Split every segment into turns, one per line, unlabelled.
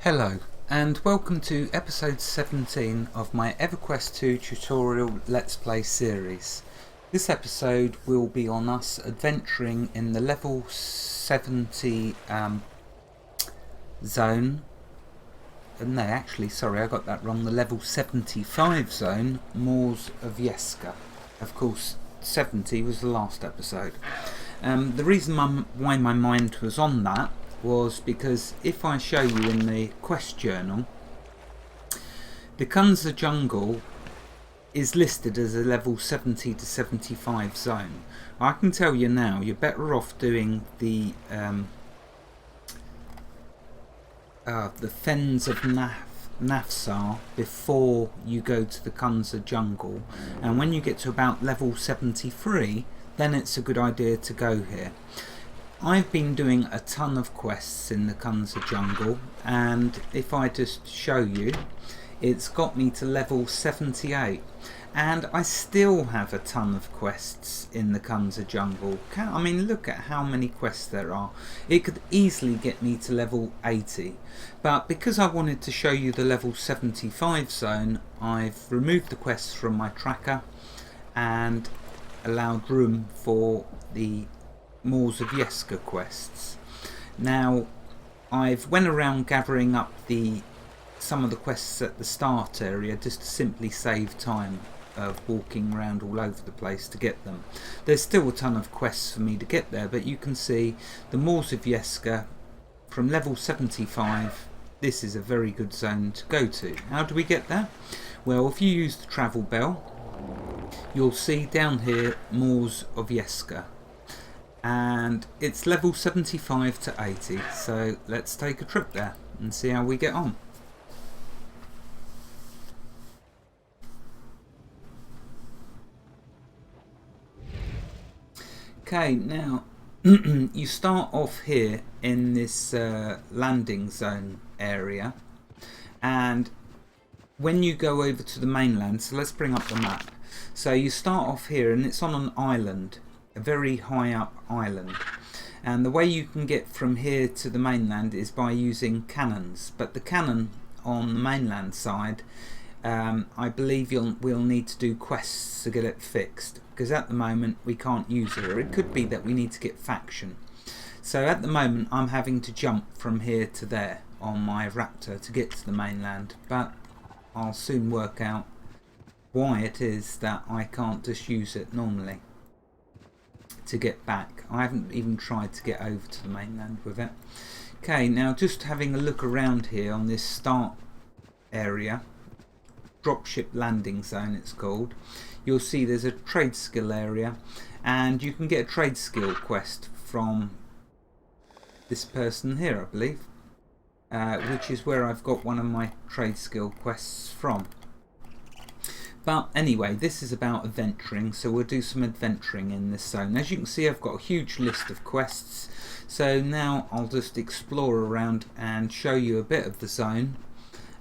Hello and welcome to episode 17 of my Everquest 2 tutorial Let's Play series. This episode will be on us adventuring in the level 70 zone. No, actually, sorry, I got that wrong. The level 75 zone, Moors of Ykesha. Of course, 70 was the last episode. The reason why my mind was on that was because if I show you in the quest journal, the Kunza jungle is listed as a level 70 to 75 zone. I can tell you now, you're better off doing the Fens of Nafsar before you go to the Kunza jungle, and when you get to about level 73, then it's a good idea to go here. I've been doing a ton of quests in the Kunza jungle, and if I just show you, it's got me to level 78, and I still have a ton of quests in the Kunza jungle. I mean, look at how many quests there are. It could easily get me to level 80, but because I wanted to show you the level 75 zone, I've removed the quests from my tracker and allowed room for the Moors of Ykesha quests. Now, I've went around gathering up some of the quests at the start area just to simply save time of walking around all over the place to get them. There's still a ton of quests for me to get there, but you can see the Moors of Ykesha from level 75. This is a very good zone to go to. How do we get there? Well, if you use the travel bell, you'll see down here Moors of Ykesha, and it's level 75 to 80, so let's take a trip there and see how we get on. Okay, now you start off here in this landing zone area, and when you go over to the mainland, so let's bring up the map. So you start off here and it's on an island, a very high up island, and the way you can get from here to the mainland is by using cannons, but the cannon on the mainland side, I believe we'll need to do quests to get it fixed, because at the moment we can't use it, or it could be that we need to get faction. So at the moment I'm having to jump from here to there on my Raptor to get to the mainland, but I'll soon work out why it is that I can't just use it normally to get back. I haven't even tried to get over to the mainland with it. Okay, now just having a look around here on this start area, dropship landing zone it's called, you'll see there's a trade skill area, and you can get a trade skill quest from this person here, I believe, which is where I've got one of my trade skill quests from. But anyway, this is about adventuring, so we'll do some adventuring in this zone. As you can see, I've got a huge list of quests, so now I'll just explore around and show you a bit of the zone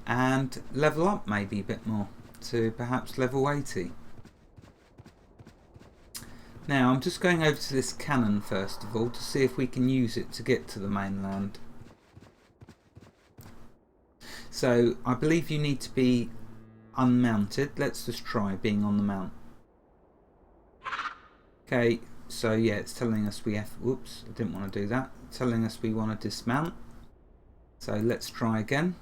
and level up maybe a bit more to perhaps level 80. Now I'm just going over to this cannon first of all to see if we can use it to get to the mainland. So I believe you need to be unmounted. Let's just try being on the mount. Okay, so yeah, it's telling us we have, whoops, I didn't want to do that, it's telling us we want to dismount, so let's try again.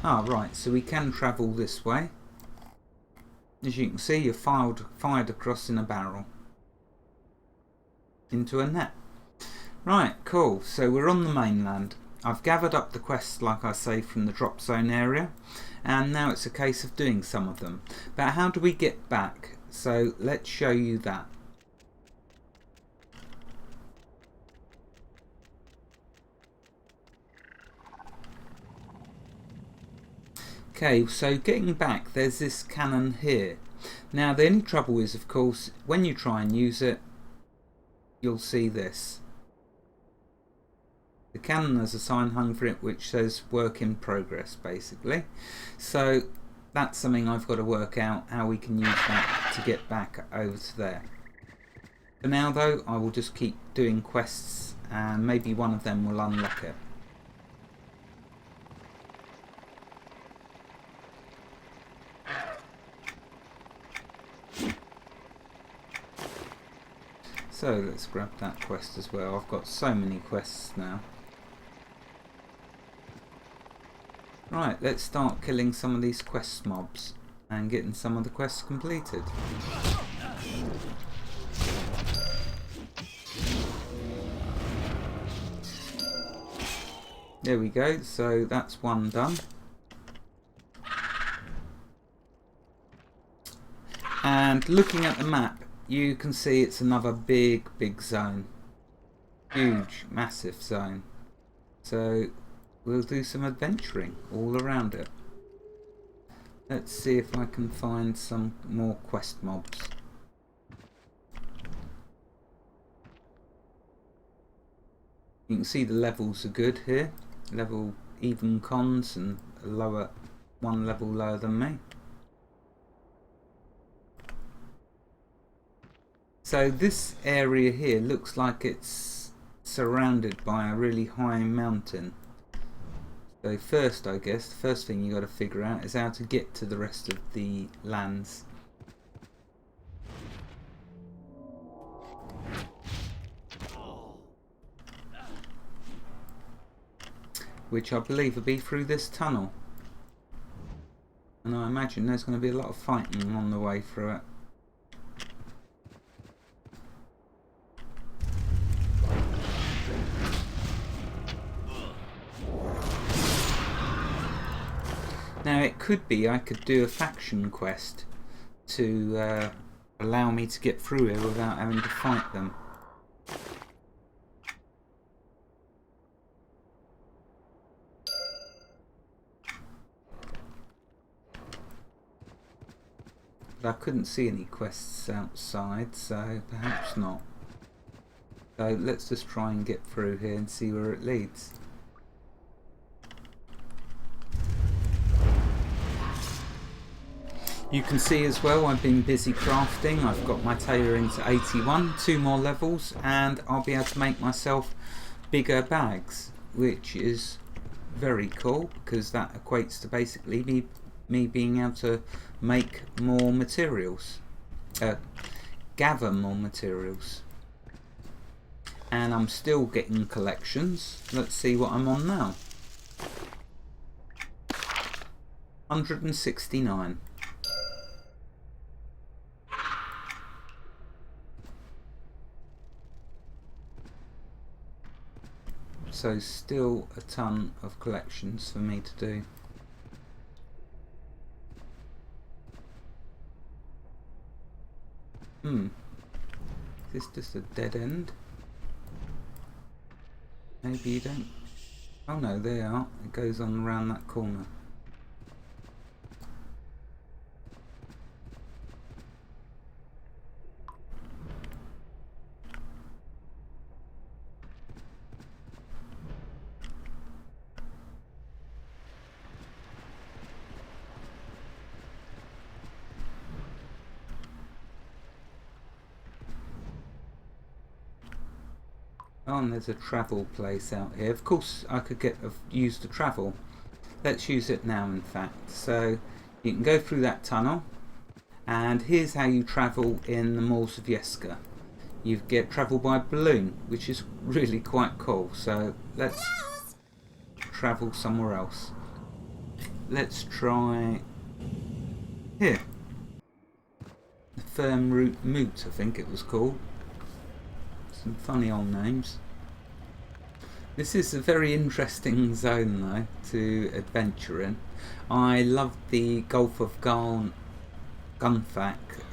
Right, so we can travel this way. As you can see, you're fired across in a barrel into a net. Right, cool, so we're on the mainland. I've gathered up the quests, like I say, from the drop zone area, and now it's a case of doing some of them. But how do we get back? So let's show you that. Okay, so getting back, there's this cannon here. Now the only trouble is, of course, when you try and use it, you'll see this. The cannon has a sign hung for it which says work in progress, basically. So that's something I've got to work out, how we can use that to get back over to there. For now though, I will just keep doing quests and maybe one of them will unlock it. So let's grab that quest as well. I've got so many quests now. Right, let's start killing some of these quest mobs and getting some of the quests completed. There we go, so that's one done. And looking at the map, you can see it's another big zone. Huge, massive zone. So we'll do some adventuring all around it. Let's see if I can find some more quest mobs. You can see the levels are good here. Level even cons and lower, one level lower than me. So this area here looks like it's surrounded by a really high mountain. So first, I guess, the first thing you got to figure out is how to get to the rest of the lands. Which I believe will be through this tunnel. And I imagine there's going to be a lot of fighting on the way through it. Now it could be I could do a faction quest to allow me to get through here without having to fight them. But I couldn't see any quests outside, so perhaps not. So let's just try and get through here and see where it leads. You can see as well I've been busy crafting. I've got my tailoring to 81, 2 more levels, and I'll be able to make myself bigger bags, which is very cool because that equates to basically me being able to make more materials, gather more materials. And I'm still getting collections. Let's see what I'm on now. 169. So still a ton of collections for me to do. Is this just a dead end? Maybe you don't... Oh no, they are. It goes on around that corner. Oh, and there's a travel place out here. Of course I could use the travel. Let's use it now, in fact. So you can go through that tunnel, and here's how you travel in the Moors of Ykesha. You get travel by balloon, which is really quite cool. So let's travel somewhere else. Let's try here. The Firm Root Moot, I think it was called. Some funny old names. This is a very interesting zone though to adventure in. I loved the Gulf of Gunfak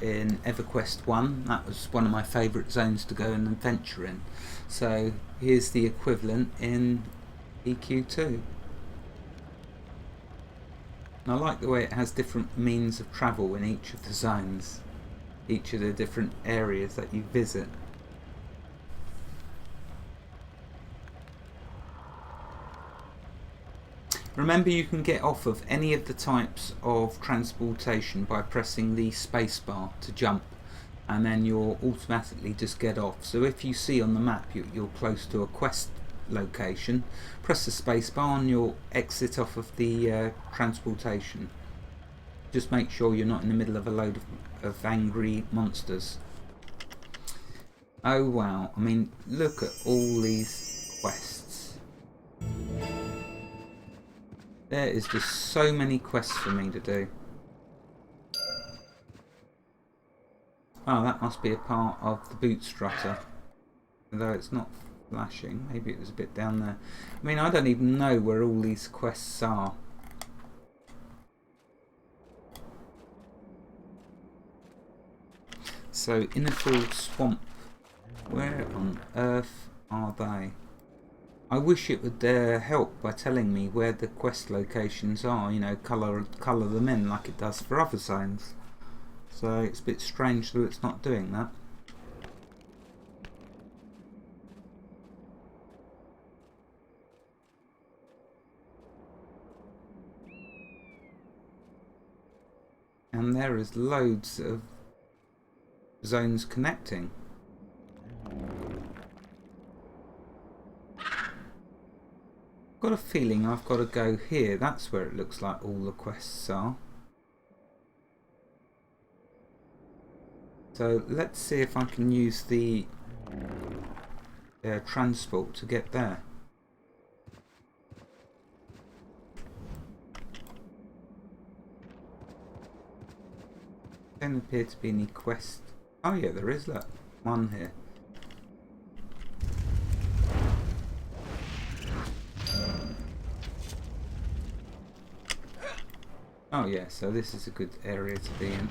in Everquest 1. That was one of my favourite zones to go and adventure in. So here's the equivalent in EQ2. And I like the way it has different means of travel in each of the zones, each of the different areas that you visit. Remember, you can get off of any of the types of transportation by pressing the spacebar to jump, and then you'll automatically just get off. So if you see on the map you're close to a quest location, press the spacebar and you'll exit off of the transportation. Just make sure you're not in the middle of a load of angry monsters. Oh wow, I mean, look at all these quests. There is just so many quests for me to do. Oh, that must be a part of the boot strutter. Although it's not flashing, maybe it was a bit down there. I mean, I don't even know where all these quests are. So, Innerfall Swamp. Where on earth are they? I wish it would help by telling me where the quest locations are, you know, colour them in like it does for other zones. So it's a bit strange that it's not doing that. And there is loads of zones connecting. Got a feeling I've got to go here. That's where it looks like all the quests are. So let's see if I can use the transport to get there. Don't appear to be any quest. Oh yeah, there is. Look, one here. Oh yeah, so this is a good area to be in.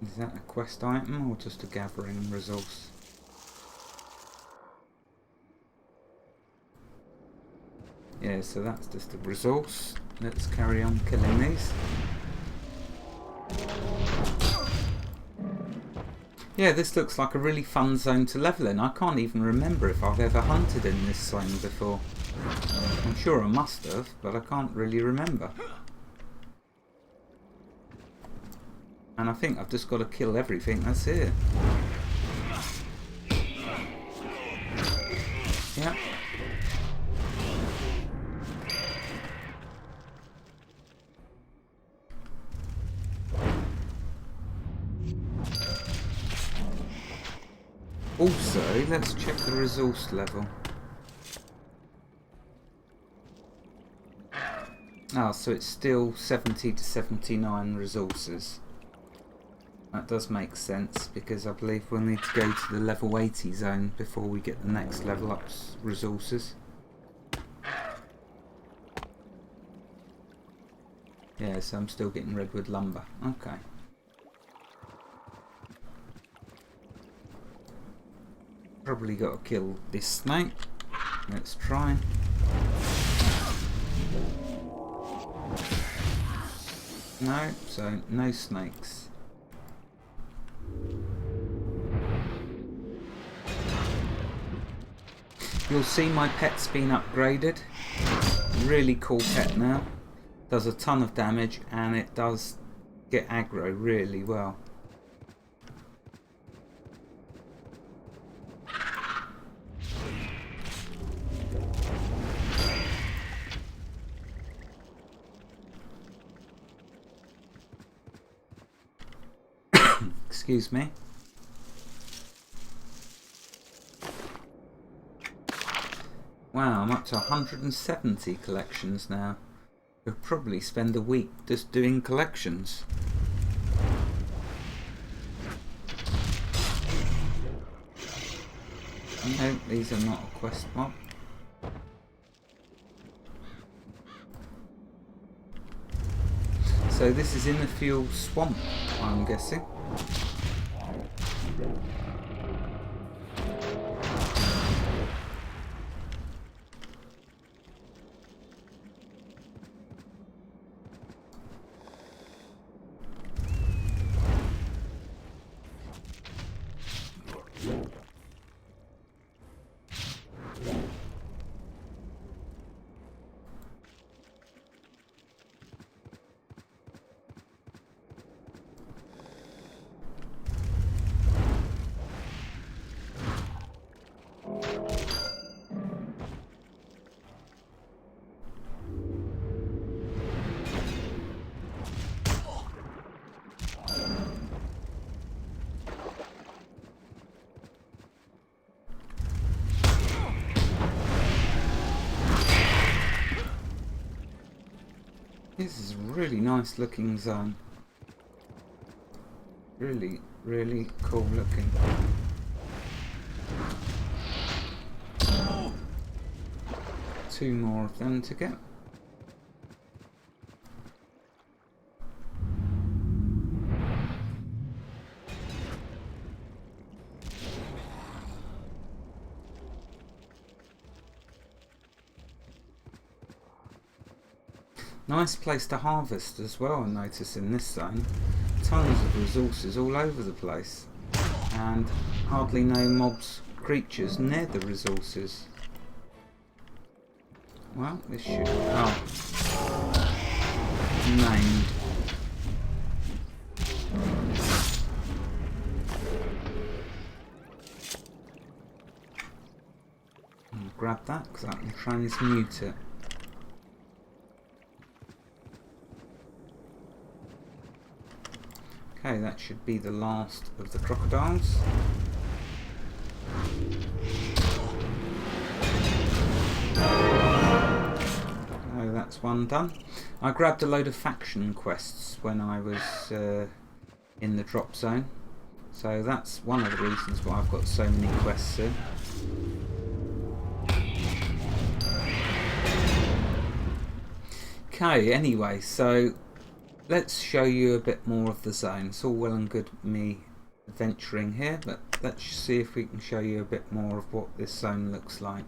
Is that a quest item or just a gathering resource? Yeah, so that's just a resource. Let's carry on killing these. Yeah, this looks like a really fun zone to level in. I can't even remember if I've ever hunted in this zone before. I'm sure I must have, but I can't really remember. And I think I've just got to kill everything that's here. Yeah. Also, let's check the resource level. Ah, so it's still 70 to 79 resources. That does make sense, because I believe we'll need to go to the level 80 zone before we get the next level up resources. Yeah, so I'm still getting redwood lumber. Okay. Probably got to kill this snake. Let's try. No, so no snakes. You'll see my pet's been upgraded. Really cool pet now. Does a ton of damage and it does get aggro really well. Excuse me. Wow, I'm up to 170 collections now. We'll probably spend a week just doing collections. No, these are not a quest mob. So this is in the fuel swamp, I'm guessing. This is a really nice looking zone. Really, really cool looking. Two more of them to get. Nice place to harvest as well, I notice in this zone. Tons of resources all over the place. And hardly no mobs, creatures near the resources. Well, this should... oh. Named. I'll grab that because I can transmute it. Okay, that should be the last of the crocodiles. Oh, that's one done. I grabbed a load of faction quests when I was in the drop zone. So that's one of the reasons why I've got so many quests here. Okay, anyway, so let's show you a bit more of the zone. It's all well and good me adventuring here, but let's see if we can show you a bit more of what this zone looks like.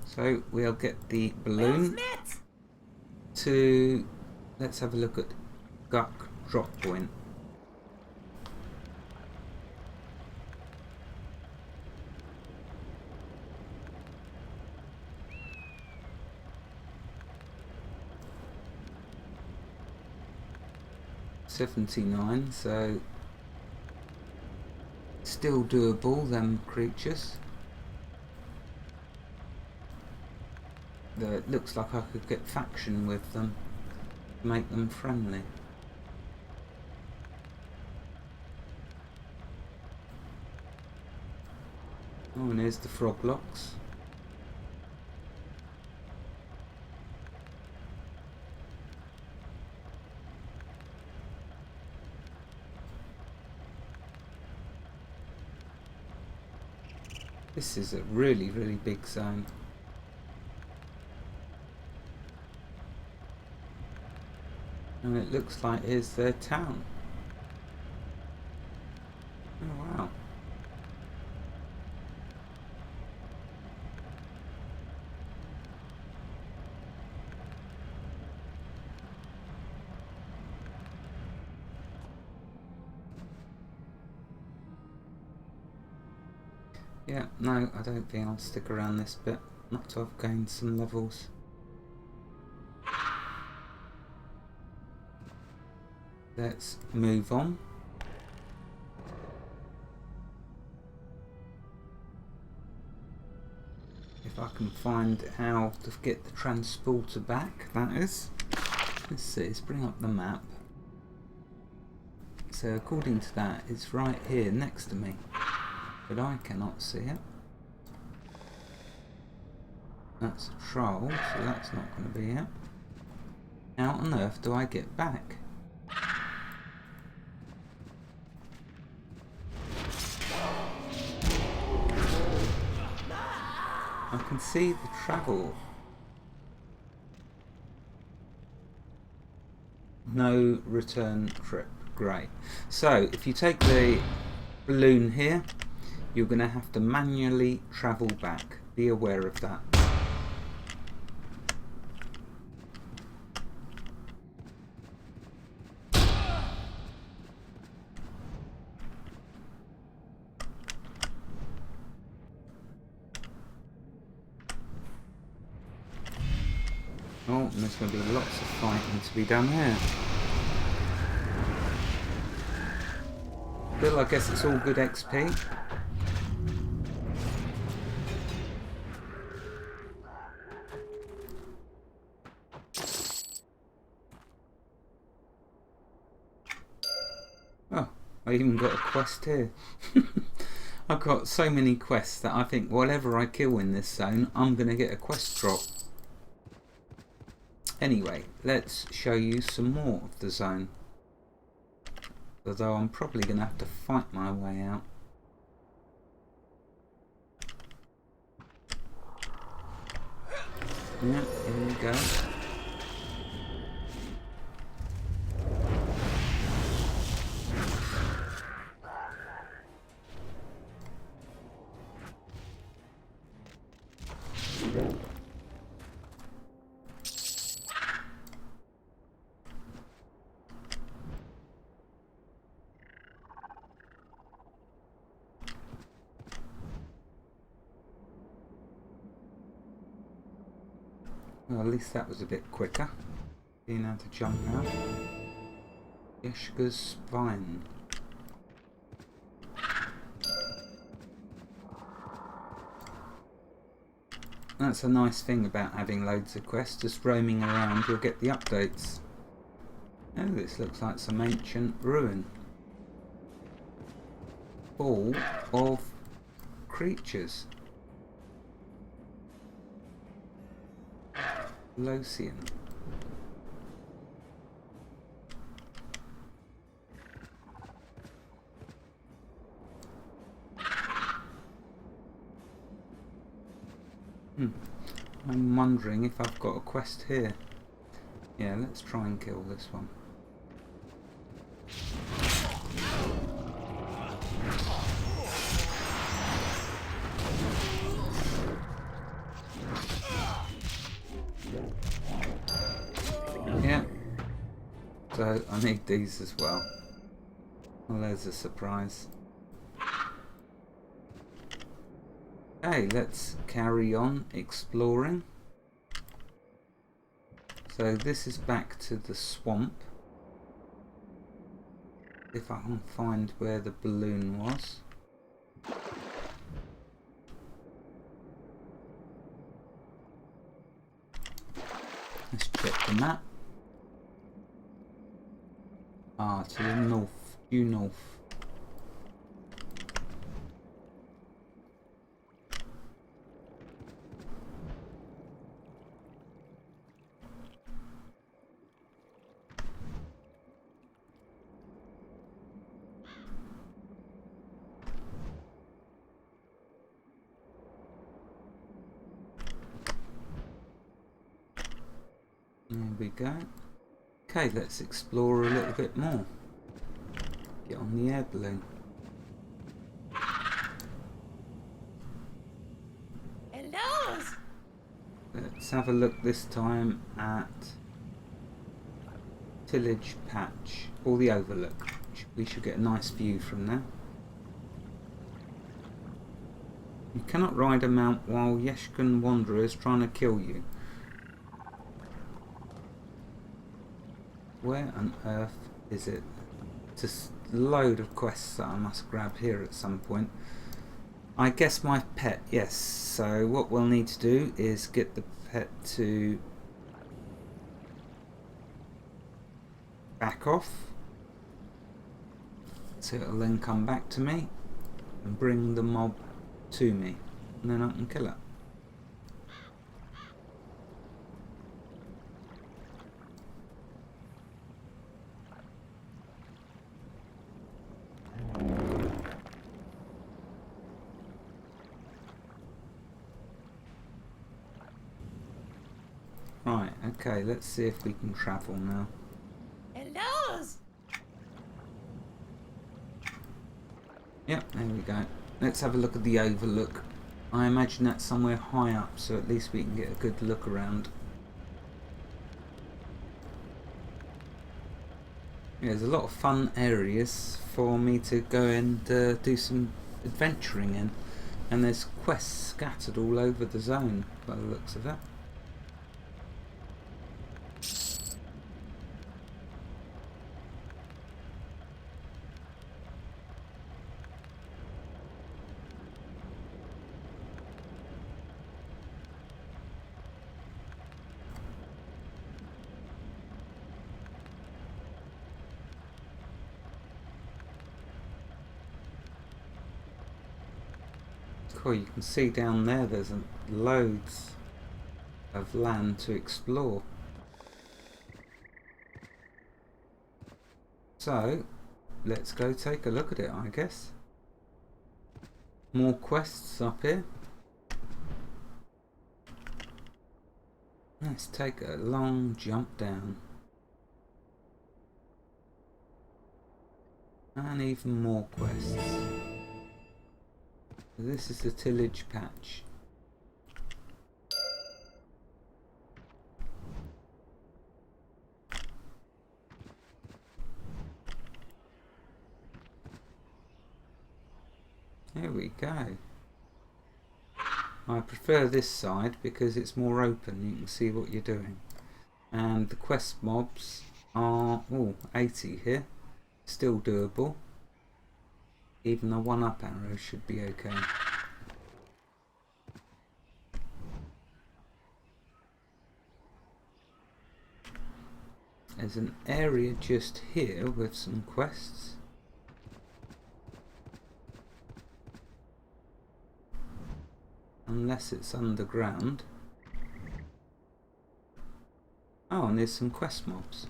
So we'll get the balloon to... let's have a look at Guck Drop point. $79, so still doable, them creatures. It looks like I could get faction with them, make them friendly. Oh, and here's the frog locks. This is a really, really big zone. And it looks like here's their town. Oh wow. Yeah, no, I don't think I'll stick around this bit. Not till I've gained some levels. Let's move on. If I can find how to get the transporter back, that is. Let's see, let's bring up the map. So according to that, it's right here next to me. But I cannot see it. That's a troll, so that's not going to be it. How on earth do I get back? I can see the travel. No return trip. Great. So if you take the balloon here, you're going to have to manually travel back. Be aware of that. Oh, and there's going to be lots of fighting to be done here. Still, I guess it's all good XP. Oh, I even got a quest here. I've got so many quests that I think whatever I kill in this zone, I'm going to get a quest drop. Anyway, let's show you some more of the zone. Although I'm probably going to have to fight my way out. Yeah, here we go. Well, at least that was a bit quicker. Being able to jump out. Ykesha's spine. That's a nice thing about having loads of quests. Just roaming around, you'll get the updates. Oh, this looks like some ancient ruin. Full of creatures. Lothian. I'm wondering if I've got a quest here. Yeah, let's try and kill this one. Yeah. So I need these as well. Well, there's a surprise. Okay, let's carry on exploring. So this is back to the swamp. If I can find where the balloon was. Let's check the map. Ah, to the north, due north. There we go. Okay, let's explore a little bit more. Get on the air balloon.
Hello.
Let's have a look this time at Tillage Patch, or the Overlook. We should get a nice view from there. You cannot ride a mount while Ykeshan Wanderer is trying to kill you. Where on earth is it? Just a load of quests that I must grab here at some point. I guess my pet, yes. So what we'll need to do is get the pet to back off. So it'll then come back to me and bring the mob to me. And then I can kill it. Right, okay, let's see if we can travel now.
Hello.
Yep, there we go. Let's have a look at the Overlook. I imagine that's somewhere high up, so at least we can get a good look around. Yeah, there's a lot of fun areas for me to go and do some adventuring in. And there's quests scattered all over the zone, by the looks of it. Cool, you can see down there there's loads of land to explore. So let's go take a look at it, I guess. More quests up here. Let's take a long jump down. And even more quests. This is the tillage patch. Here we go. I prefer this side because it's more open, you can see what you're doing. And the quest mobs are 80 here. Still doable. Even a 1-up arrow should be okay. There's an area just here with some quests. Unless it's underground. Oh, and there's some quest mobs.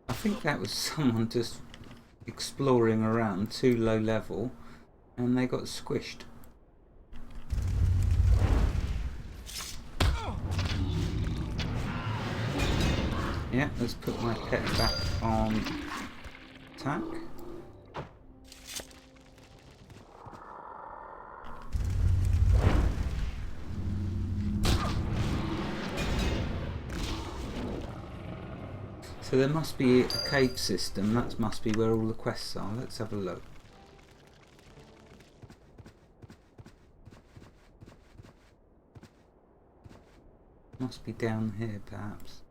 I think that was someone just exploring around too low level and they got squished. Yeah, let's put my pet back on attack. So there must be a cave system, that must be where all the quests are. Let's have a look. Must be down here perhaps.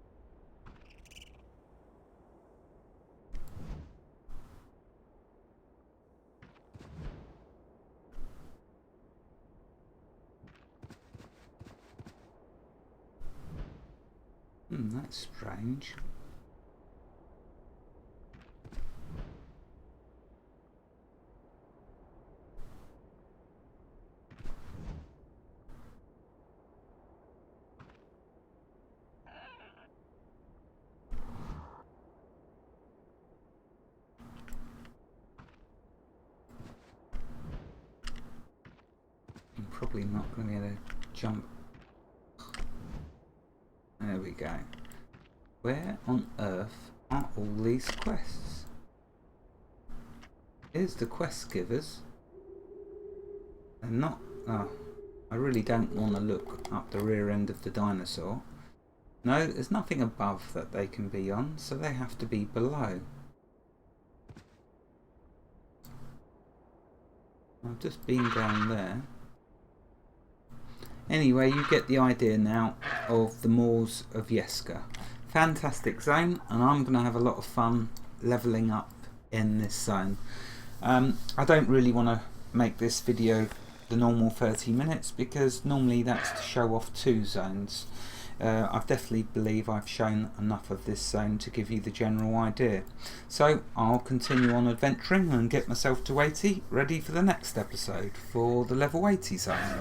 That's strange. I'm probably not going to be able to jump. There we go. Where on earth are all these quests? Here's the quest givers. They're not... Oh, I really don't want to look up the rear end of the dinosaur. No, there's nothing above that they can be on, so they have to be below. I've just been down there. Anyway, you get the idea now of the Moors of Ykesha. Fantastic zone, and I'm going to have a lot of fun levelling up in this zone. I don't really want to make this video the normal 30 minutes because normally that's to show off 2 zones. I definitely believe I've shown enough of this zone to give you the general idea. So I'll continue on adventuring and get myself to 80, ready for the next episode for the level 80 zone.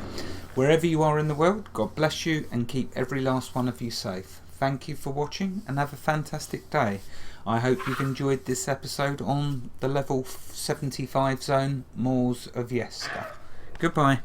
Wherever you are in the world, God bless you and keep every last one of you safe. Thank you for watching and have a fantastic day. I hope you've enjoyed this episode on the level 75 zone, Moors of Ykesha. Goodbye.